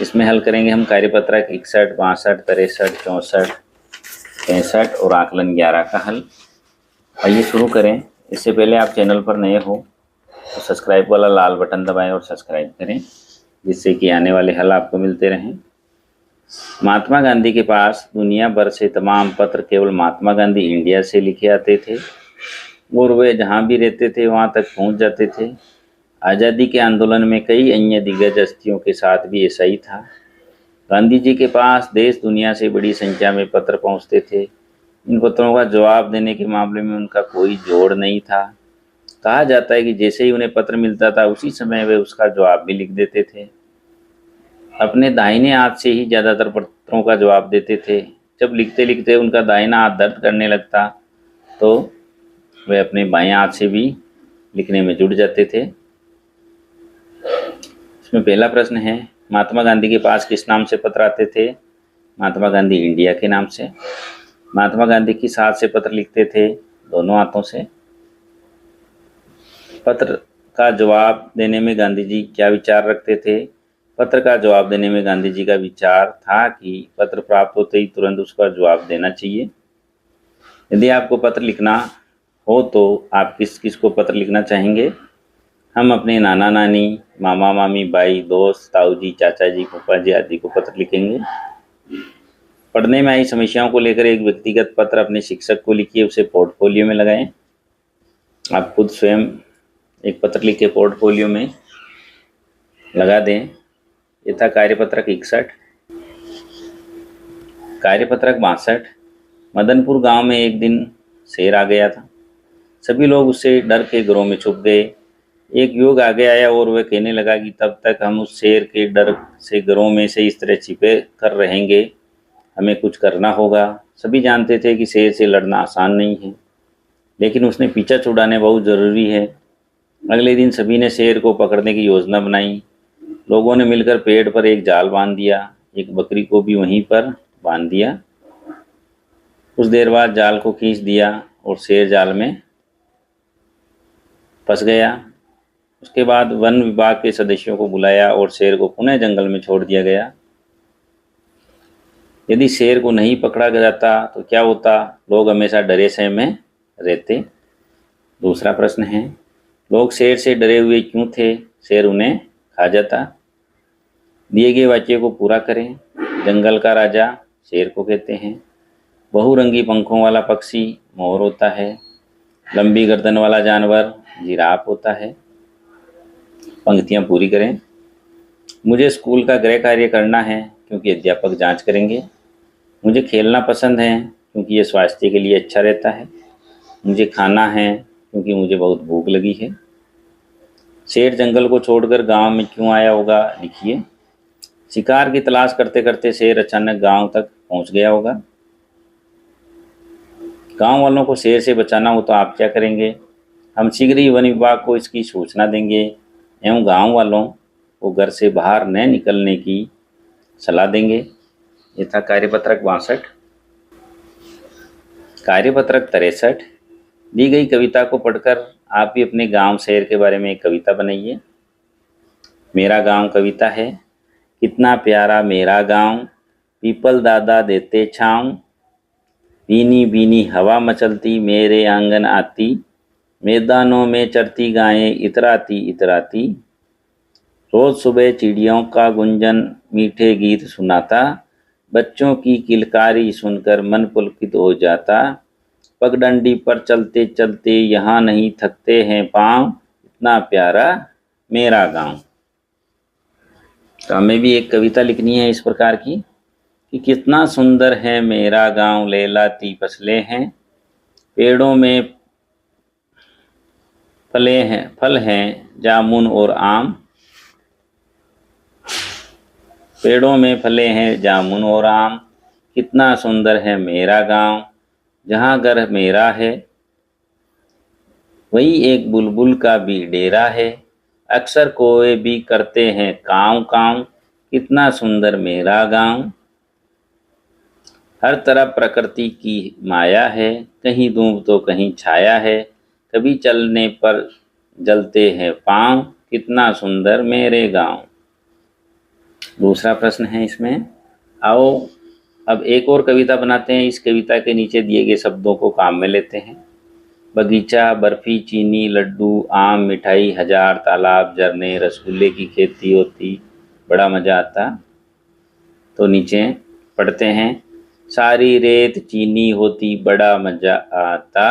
इसमें हल करेंगे हम कार्यपत्रक 61, 62, 63, 64, 65 और आकलन 11 का हल। आइए शुरू करें। इससे पहले आप चैनल पर नए हो तो सब्सक्राइब वाला लाल बटन दबाएं और सब्सक्राइब करें, जिससे कि आने वाले हल आपको मिलते रहें। महात्मा गांधी के पास दुनिया भर से तमाम पत्र केवल महात्मा गांधी इंडिया से लिखे आते थे और वे जहाँ भी रहते थे वहाँ तक पहुँच जाते थे। आज़ादी के आंदोलन में कई अन्य दिग्गज हस्तियों के साथ भी ऐसा ही था। गांधी जी के पास देश दुनिया से बड़ी संख्या में पत्र पहुँचते थे। इन पत्रों का जवाब देने के मामले में उनका कोई जोड़ नहीं था। कहा जाता है कि जैसे ही उन्हें पत्र मिलता था उसी समय वे उसका जवाब भी लिख देते थे। अपने दाहिने हाथ से ही ज़्यादातर पत्रों का जवाब देते थे। जब लिखते लिखते उनका दाहिना हाथ दर्द करने लगता तो वे अपने बाएं हाथ से भी लिखने में जुट जाते थे। इसमें पहला प्रश्न है, महात्मा गांधी के पास किस नाम से पत्र आते थे? महात्मा गांधी इंडिया के नाम से। महात्मा गांधी किस हाथ से पत्र लिखते थे? दोनों हाथों से। पत्र का जवाब देने में गांधी जी क्या विचार रखते थे? पत्र का जवाब देने में गांधी जी का विचार था कि पत्र प्राप्त होते ही तुरंत उसका जवाब देना चाहिए। यदि आपको पत्र लिखना हो तो आप किस किस को पत्र लिखना चाहेंगे? हम अपने नाना नानी, मामा मामी, भाई, दोस्त, ताऊ जी, चाचा जी, फूफा जी आदि को पत्र लिखेंगे। पढ़ने में आई समस्याओं को लेकर एक व्यक्तिगत पत्र अपने शिक्षक को लिखिए, उसे पोर्टफोलियो में लगाएं। आप खुद स्वयं एक पत्र लिख के पोर्टफोलियो में लगा दें। ये था कार्यपत्रक 61। कार्यपत्रक 62। मदनपुर गांव में एक दिन शेर आ गया था। सभी लोग उससे डर के घरों में छुप गए। एक युवक आगे आया और वह कहने लगा कि तब तक हम उस शेर के डर से घरों में से इस तरह छिपे कर रहेंगे, हमें कुछ करना होगा। सभी जानते थे कि शेर से लड़ना आसान नहीं है, लेकिन उसने पीछा छुड़ाने बहुत ज़रूरी है। अगले दिन सभी ने शेर को पकड़ने की योजना बनाई। लोगों ने मिलकर पेड़ पर एक जाल बांध दिया, एक बकरी को भी वहीं पर बांध दिया। कुछ देर बाद जाल को खींच दिया और शेर जाल में फंस गया। उसके बाद वन विभाग के सदस्यों को बुलाया और शेर को पुनः जंगल में छोड़ दिया गया। यदि शेर को नहीं पकड़ा जाता तो क्या होता? लोग हमेशा डरे सहमे में रहते। दूसरा प्रश्न है, लोग शेर से डरे हुए क्यों थे? शेर उन्हें खा जाता। दिए गए वाक्य को पूरा करें। जंगल का राजा शेर को कहते हैं। बहुरंगी पंखों वाला पक्षी मोर होता है। लंबी गर्दन वाला जानवर जिराफ होता है। पंक्तियां पूरी करें। मुझे स्कूल का गृह कार्य करना है क्योंकि अध्यापक जांच करेंगे। मुझे खेलना पसंद है क्योंकि ये स्वास्थ्य के लिए अच्छा रहता है। मुझे खाना है क्योंकि मुझे बहुत भूख लगी है। शेर जंगल को छोड़कर गांव में क्यों आया होगा? लिखिए। शिकार की तलाश करते करते शेर अचानक गांव तक पहुंच गया होगा। गांव वालों को शेर से बचाना हो तो आप क्या करेंगे? हम शीघ्र ही वन विभाग को इसकी सूचना देंगे एवं गांव वालों को घर से बाहर न निकलने की सलाह देंगे। ये था कार्यपत्रक 62। कार्यपत्रक 63। दी गई कविता को पढ़कर आप भी अपने गांव शहर के बारे में एक कविता बनाइए। मेरा गांव कविता है। कितना प्यारा मेरा गांव, पीपल दादा देते छाँव, भीनी भीनी हवा मचलती मेरे आंगन आती, मैदानों में चरती गायें इतराती इतराती, रोज सुबह चिड़ियों का गुंजन मीठे गीत सुनाता, बच्चों की किलकारी सुनकर मन पुलकित हो जाता, पगडंडी पर चलते चलते यहाँ नहीं थकते हैं पाँव, इतना प्यारा मेरा गांव। तो हमें भी एक कविता लिखनी है इस प्रकार की कि कितना सुंदर है मेरा गांव, लहलाती फसलें हैं, पेड़ों में फल हैं जामुन और आम, पेड़ों में फले हैं जामुन और आम, कितना सुंदर है मेरा गांव, जहाँ घर मेरा है वही एक बुलबुल का भी डेरा है, अक्सर कोए भी करते हैं काँव काँव, कितना सुंदर मेरा गांव, हर तरफ प्रकृति की माया है, कहीं धूप तो कहीं छाया है, कभी चलने पर जलते हैं पाँव, कितना सुंदर मेरे गांव। दूसरा प्रश्न है इसमें, आओ अब एक और कविता बनाते हैं। इस कविता के नीचे दिए गए शब्दों को काम में लेते हैं। बगीचा, बर्फी, चीनी, लड्डू, आम, मिठाई, हजार, तालाब, झरने, रसगुल्ले की खेती होती, बड़ा मज़ा आता। तो नीचे पढ़ते हैं, सारी रेत चीनी होती, बड़ा मज़ा आता।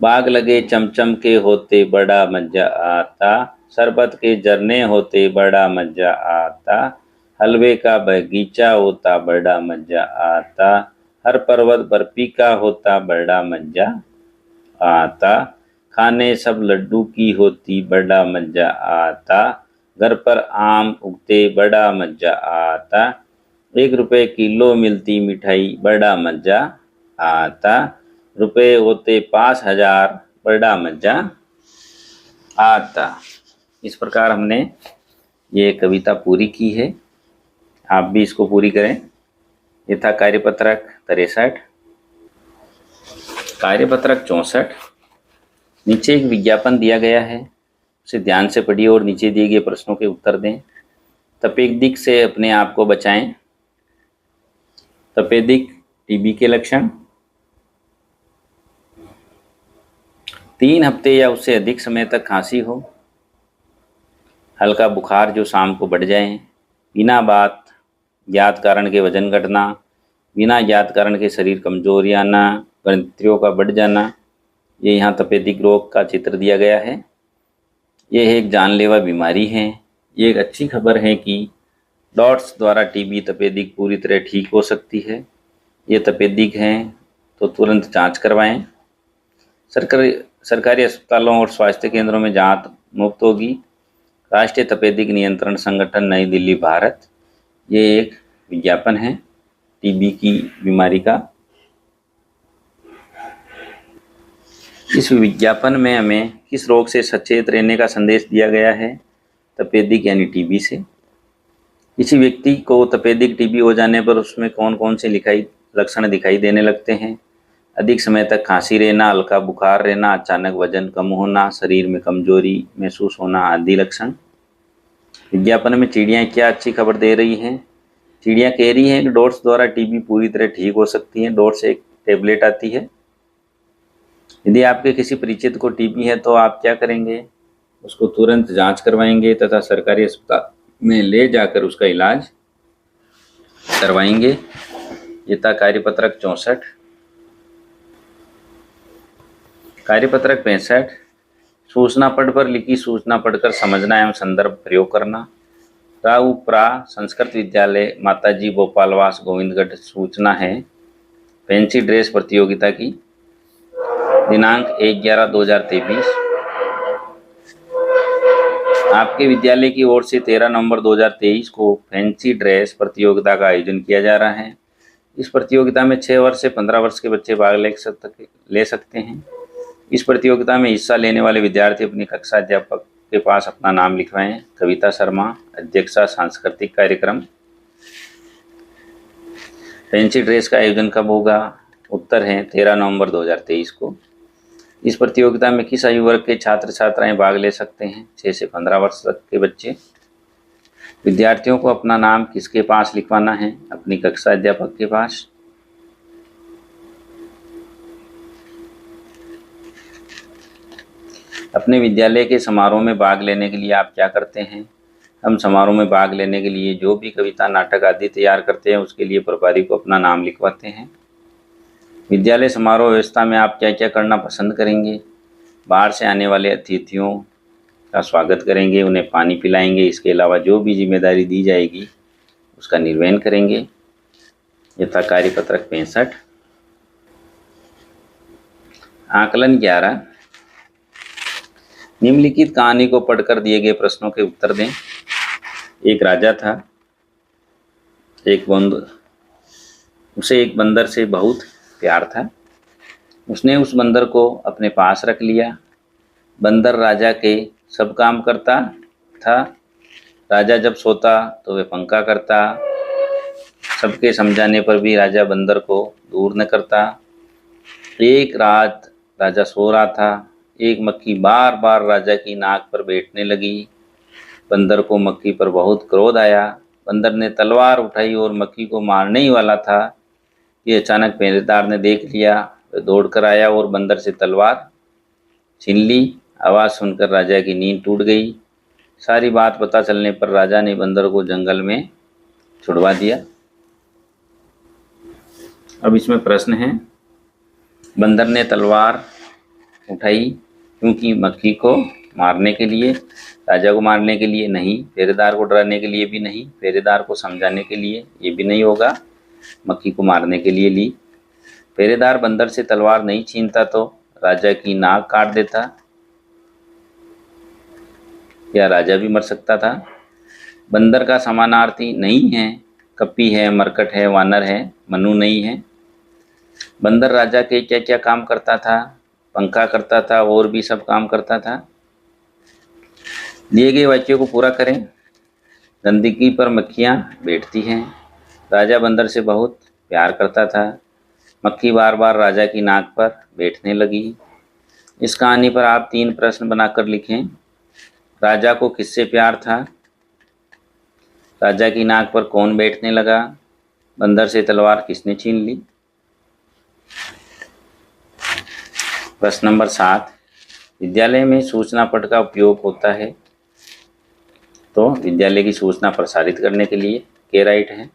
बाग लगे चमचम के होते, बड़ा मज़ा आता। शरबत के झरने होते, बड़ा मज़ा आता। हलवे का बगीचा होता, बड़ा मज़ा आता। हर पर्वत बर्फी का होता, बड़ा मज़ा आता। खाने सब लड्डू की होती, बड़ा मज़ा आता। घर पर आम उगते, बड़ा मज़ा आता। 1 रुपए किलो मिलती मिठाई, बड़ा मज़ा आता। रुपए होते 5,000, बड़ा मज़ा आता। इस प्रकार हमने ये कविता पूरी की है। आप भी इसको पूरी करें। ये था कार्यपत्रक 63। कार्यपत्रक 64। नीचे एक विज्ञापन दिया गया है, उसे ध्यान से पढ़िए और नीचे दिए गए प्रश्नों के उत्तर दें। तपेदिक से अपने आप को बचाएं। तपेदिक टीबी के लक्षण, 3 हफ्ते या उससे अधिक समय तक खांसी हो, हल्का बुखार जो शाम को बढ़ जाए, बिना बात ज्ञात कारण के वजन घटना, बिना ज्ञात कारण के शरीर कमजोरी आना, ग्रंथियों का बढ़ जाना। ये यहाँ तपेदिक रोग का चित्र दिया गया है। यह एक जानलेवा बीमारी है। ये एक अच्छी खबर है कि डॉट्स द्वारा टीबी तपेदिक पूरी तरह ठीक हो सकती है। ये तपेदिक हैं तो तुरंत जांच करवाएं। सरकारी अस्पतालों और स्वास्थ्य केंद्रों में जांच मुफ्त होगी। राष्ट्रीय तपेदिक नियंत्रण संगठन, नई दिल्ली, भारत। ये एक विज्ञापन है टीबी की बीमारी का। इस विज्ञापन में हमें किस रोग से सचेत रहने का संदेश दिया गया है? तपेदिक यानी टीबी से। किसी व्यक्ति को तपेदिक टीबी हो जाने पर उसमें कौन कौन से लक्षण दिखाई देने लगते हैं? अधिक समय तक खांसी रहना, हल्का बुखार रहना, अचानक वजन कम होना, शरीर में कमजोरी महसूस होना आदि लक्षण। विज्ञापन में चिड़ियाँ क्या अच्छी खबर दे रही हैं? चिड़ियाँ कह रही हैं कि डॉट्स द्वारा टीबी पूरी तरह ठीक हो सकती है। डॉट्स एक टेबलेट आती है। यदि आपके किसी परिचित को टीबी है तो आप क्या करेंगे? उसको तुरंत जांच करवाएंगे तथा सरकारी अस्पताल में ले जाकर उसका इलाज करवाएंगे। ये था कार्यपत्रक 64। कार्यपत्रक 65। सूचना पट पर लिखी सूचना पढ़कर समझना एवं संदर्भ प्रयोग करना। राउप्रा संस्कृत विद्यालय, माताजी गोपालवास, गोविंदगढ़। सूचना है फैंसी ड्रेस प्रतियोगिता की, दिनांक 1/11/2023। आपके विद्यालय की ओर से 13 नवंबर 2023 को फैंसी ड्रेस प्रतियोगिता का आयोजन किया जा रहा है। इस प्रतियोगिता में 6 वर्ष से 15 वर्ष के बच्चे भाग ले सकते हैं। इस प्रतियोगिता में हिस्सा लेने वाले विद्यार्थी अपनी कक्षा अध्यापक के पास अपना नाम लिखवाएं। कविता शर्मा, अध्यक्षा, सांस्कृतिक कार्यक्रम। फैंसी ड्रेस का आयोजन कब होगा? उत्तर है 13 नवंबर 2023 को। इस प्रतियोगिता में किस आयु वर्ग के छात्र छात्राएं भाग ले सकते हैं? 6 से 15 वर्ष तक के बच्चे। विद्यार्थियों को अपना नाम किसके पास लिखवाना है? अपनी कक्षा अध्यापक के पास। अपने विद्यालय के समारोह में भाग लेने के लिए आप क्या करते हैं? हम समारोह में भाग लेने के लिए जो भी कविता, नाटक आदि तैयार करते हैं उसके लिए प्रभारी को अपना नाम लिखवाते हैं। विद्यालय समारोह व्यवस्था में आप क्या क्या करना पसंद करेंगे? बाहर से आने वाले अतिथियों का स्वागत करेंगे, उन्हें पानी पिलाएंगे। इसके अलावा जो भी जिम्मेदारी दी जाएगी उसका निर्वहन करेंगे। यह था कार्यपत्रक 65। आकलन 11। निम्नलिखित कहानी को पढ़कर दिए गए प्रश्नों के उत्तर दें। एक राजा था, उसे एक बंदर से बहुत प्यार था। उसने उस बंदर को अपने पास रख लिया। बंदर राजा के सब काम करता था। राजा जब सोता तो वह पंखा करता। सबके समझाने पर भी राजा बंदर को दूर न करता। एक रात राजा सो रहा था। एक मक्खी बार बार राजा की नाक पर बैठने लगी। बंदर को मक्खी पर बहुत क्रोध आया। बंदर ने तलवार उठाई और मक्खी को मारने ही वाला था कि अचानक पहरेदार ने देख लिया। वह दौड़कर आया और बंदर से तलवार छीन ली। आवाज़ सुनकर राजा की नींद टूट गई। सारी बात पता चलने पर राजा ने बंदर को जंगल में छुड़वा दिया। अब इसमें प्रश्न है, बंदर ने तलवार उठाई क्योंकि मक्खी को मारने के लिए, राजा को मारने के लिए नहीं, पहरेदार को डराने के लिए भी नहीं, पहरेदार को समझाने के लिए ये भी नहीं होगा, मक्खी को मारने के लिए ली। पहरेदार बंदर से तलवार नहीं छीनता तो राजा की नाक काट देता या राजा भी मर सकता था। बंदर का समानार्थी नहीं है, कपी है, मरकट है, वानर है, मनु नहीं है। बंदर राजा के क्या क्या काम करता था? पंखा करता था और भी सब काम करता था। दिए गए वाक्यों को पूरा करें। गंदगी पर मक्खियाँ बैठती हैं। राजा बंदर से बहुत प्यार करता था। मक्खी बार बार राजा की नाक पर बैठने लगी। इस कहानी पर आप 3 प्रश्न बनाकर लिखें। राजा को किससे प्यार था? राजा की नाक पर कौन बैठने लगा? बंदर से तलवार किसने छीन ली? प्रश्न नंबर 7, विद्यालय में सूचना पट का उपयोग होता है तो विद्यालय की सूचना प्रसारित करने के लिए के राइट है।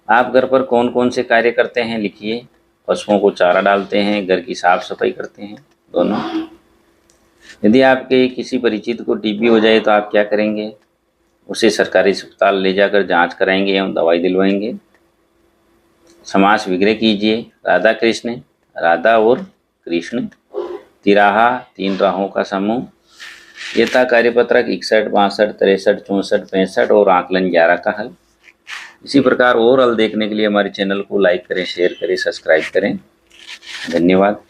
आप घर पर कौन कौन से कार्य करते हैं लिखिए। पशुओं को चारा डालते हैं, घर की साफ सफाई करते हैं, दोनों। यदि आपके किसी परिचित को टीबी हो जाए तो आप क्या करेंगे? उसे सरकारी अस्पताल ले जाकर जांच कराएंगे एवं दवाई दिलवाएंगे। समास विग्रह कीजिए। राधा कृष्ण, राधा और कृष्ण, तिराहा 3 राहों का समूह। ये था कार्यपत्रक 61, 62, 63, 64, 65 और आकलन 11 का हल। इसी प्रकार और हल देखने के लिए हमारे चैनल को लाइक करें, शेयर करें, सब्सक्राइब करें। धन्यवाद।